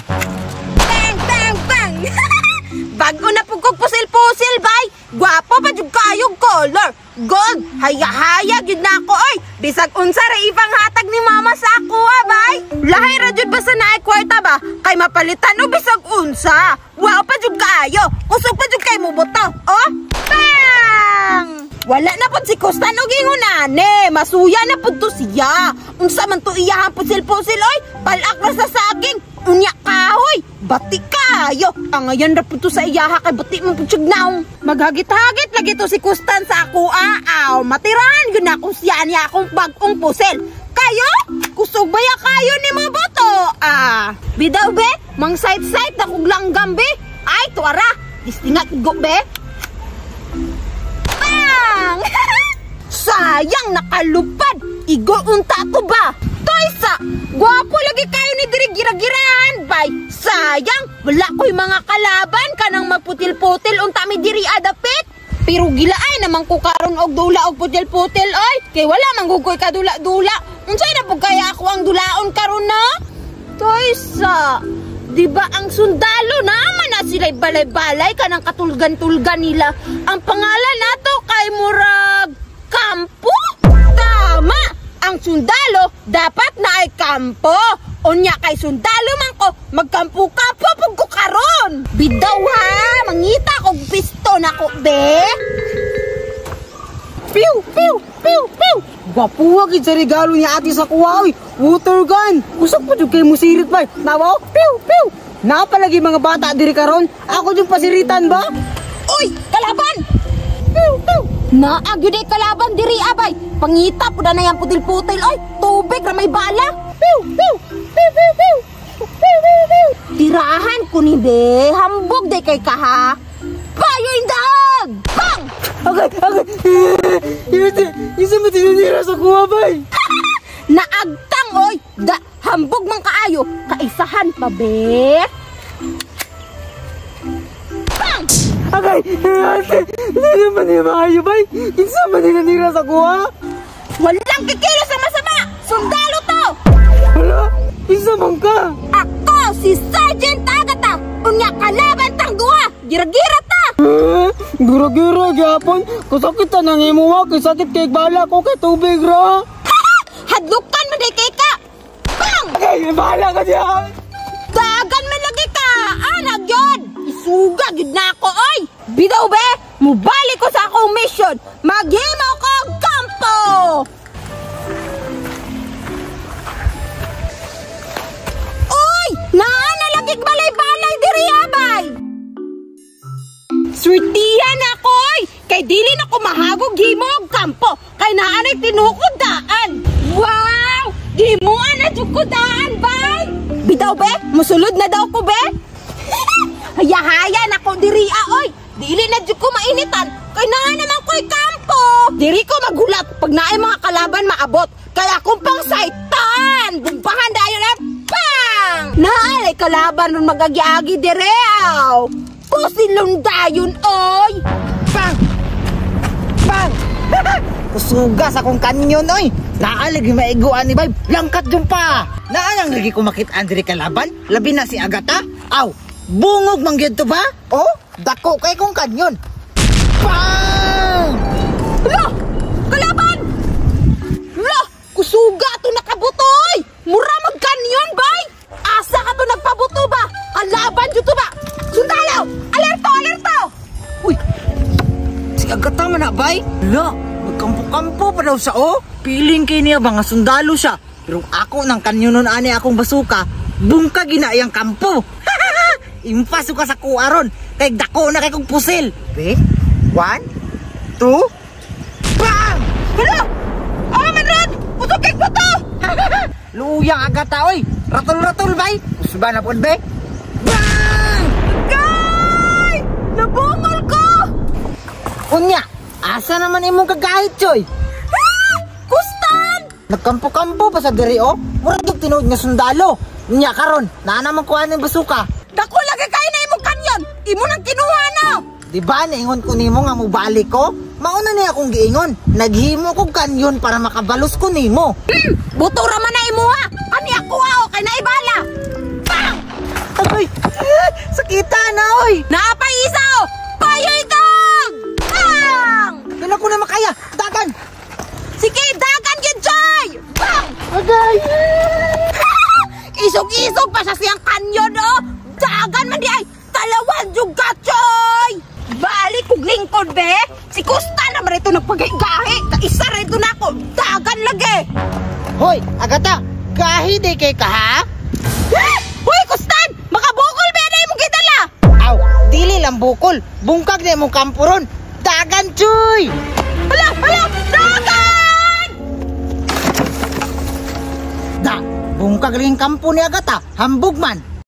Bang, bang, bang! Bago na po kong pusil-pusil, bay! Gwapo pa jud kayong color! Gold! Haya-haya, yun na ako, oy! Bisag unsa ra ipang hatag ni mama sa ako, bay! Lahay ra jud basta na ay kwarta ba? Kay mapalitan o bisag unsa! Wow pa jud kayo! Kusog pa jud kay mo boto! Oh! Bang! Wala na po si Kustan og ingunane! Masuya na po to siya! Unsa man to iyahan pusil-pusil, oy! Palak ra sa saging! Unya kahoy! Bati kayo! Ang ngayon na po to sa iyaha kay bati mo po naong. Maghagit-hagit lagi to si Kustan sa ako aaw. Matirahan yun akong siya niya akong bagong pusil. Kayo? Kusog baya kayo ni mga boto? Bidaw be? Mang site-site na kong langgam be? Ay, tuwara! Distingat go be? Bang! Sayang nakalupad! Igo unta to ba? Toysa! Gwapo lagi kayo ni diri gira-girahan, bay! Sayang! Wala ko'y mga kalaban ka nang magputil-putil unta mi diri adapit! Pero gilaay naman ko karon og dula og putil-putil, oy! Kay wala manggugoy ka dula-dula! Unsay na po kaya ako ang dulaon karon na? Toysa! Di ba ang sundalo naman na sila'y balay-balay ka ng katulgan-tulgan nila? Ang pangalan nato kay Murag Kampo? Tama! Ang sundalo dapat na ay kampo. Unya kay sundalo man ko, magkampo-kampo pug ko karon. Bidaw ha, mangita kog piston ako, be. Piu, piu, piu, piu. Gwapo gid sa regalo niya ati sa kuha, oy. Water gun. Usap po jud kay musirit bay. Nawa, piu, piu. Napalagi mga bata diri karon. Ako jud pasiritan ba? Uy, kalaban! Piu, piu. Naagyo day kalaban diri abay. Pangita po na yan putil-putil, oy. Tubig ra may bala. Piu, piu, piu, piu, piu. Piu, piu, piu. Tirahan ko ni be. Hambog day kay kaha. Payo indahag! Bang! Agay! Isa mo tinunira sa kuha, bay! Naagtang, oy! Da, hambog man kaayo! Kaisahan pa, be! Bang! Agay! Hindi naman yung mga ayo, bay! Isa mo tinunira sa kuha! Walang kikilo sa masama! Sundalo to! Hala! Isa man ka! Ako, si Sergeant Agata! Unya kalaban tangguha! Gira-gira ta! Gira-gira, gyapon. Kasakit na nang imuha. Kay sakit kay bala ko kay tubig ra. Hadlukan mo day kay ka! Bang! Ay, bala ka diyan. Dagan man lagi ka! Anag yun! Isuga yun na ako, oy! Bidaw be! Mubalik ko sa akong mission! Maghimo ko kampo! Oy! Naanalagig balay-balay diri abay! Swertihan ako, oy! Kay dili na ko mahagog himo og kampo. Kay naanay tinukod daan. Wow! Himuan na jud ko daan, bay! Bidaw be, musulod na daw ko be. Haya-haya na ko diri oy. Dili na jud ko mainitan. Kay naa naman ko'y kampo. Diri ko magulat pag naay mga kalaban maabot. Kaya akong pang saitan. Bumpahan dayon na bang! Naay kalaban nun magagi-agi diri aw. Kusilong dayon, oy! Bang! Bang! Kusuga sa kong kanyon, oy! Naalagi maiguan ni Bay, langkat dun pa! Naayang lagi kumakit-an diri kalaban? Labi na si Agata? Aw! Bungog mangyad to ba? Oh? Dako kay kong kanyon! Bang! Hala! Kalaban! Hala! Kusuga to nakabutoy! Mura magkanyon, bay! Asa ka to nagpabuto ba? Kalaban dito ba? Sundalo! Alerto! Alerto! Uy! Si Agata man na, Bay? Hala! Nagkampo-kampo pa daw siya, oh! Piling kay niya ba nga sundalo siya? Pero ako ng kanyonon ani akong basuka, bungka ginaayang kampo! Impaso ka sa kuaron! Kay dako na kay kong pusil! Okay? 1, 2, bang! Hala! Ah, manrad! Puto kay puto! Luyang Agata, oy! Ratol-ratol, Bay! Usba na po, Bay! Bang! Gay! Nabungol ko! Unya, asa naman imong kagahit, Choy? Ah! Kustan! Nagkampo-kampo pa sa diri, oh? Murag tinuod nga sundalo. Unya, karon, naa naman kuha ng basuka. Dako lagi kayo na imong kanyon! Imo nang kinuha no! Di ba, naingon ko nimo nga mubalik ko? Mauna niya akong giingon. Naghimo ko kanyon para makabalos ko nimo. Buto raman na imo ha! Kani ako ha o kay naibala! Bang! Uy! Sakitan na, oy! Napay isa oh! Payoy kang! Bang! Kailan ko na makaya! Dagan! Sige, dagan yun, Joy! Bang! Agay! Isog-isog pa sa siyang kanyon, oh! Dagan man di ay! Talawan yung gatsoy! Balik kong lingkod, be! Si Kusta naman ito nagpagay-gahi! Kaisa rito na ako! Dagan lagi! Hoy, Agata! Gahi di kay ka, ha? Hoy, Kustan! Makabukol ba na yung gitala? Aw, dili lang bukol. Bungkag na mong kampuron. Dagan, Chuy! Hala! Hala! Dagan! Da, bungkag rin kampo ni Agata. Hambog man.